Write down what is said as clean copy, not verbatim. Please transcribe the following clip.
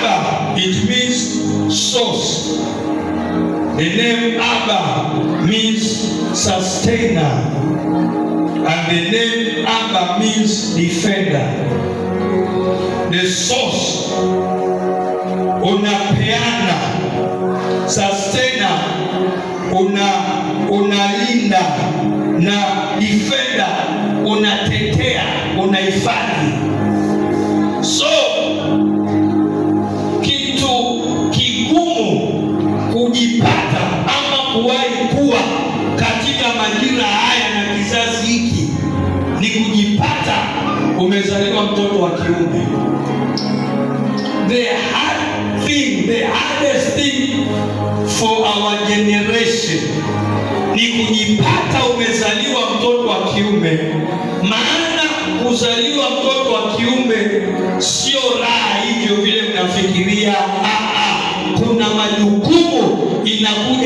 Abba, it means source. The name Abba means sustainer. And the name Abba means defender. The source, unapeana. Sustainer, unalinda. Na defender, unatetea, unahifadhi. So kitu kigumu kujipata ama kuwahi kuwa katika majira haya na kizazi hiki ni kujipata umezaliwa mtoto wa kiume. The hardest thing for our generation ni kujipata umezaliwa mtoto wa kiume. Maana kuzaliwa mtoto wa kiume sio raha hivyo vile mnafikiria. Kuna majukumu inakuja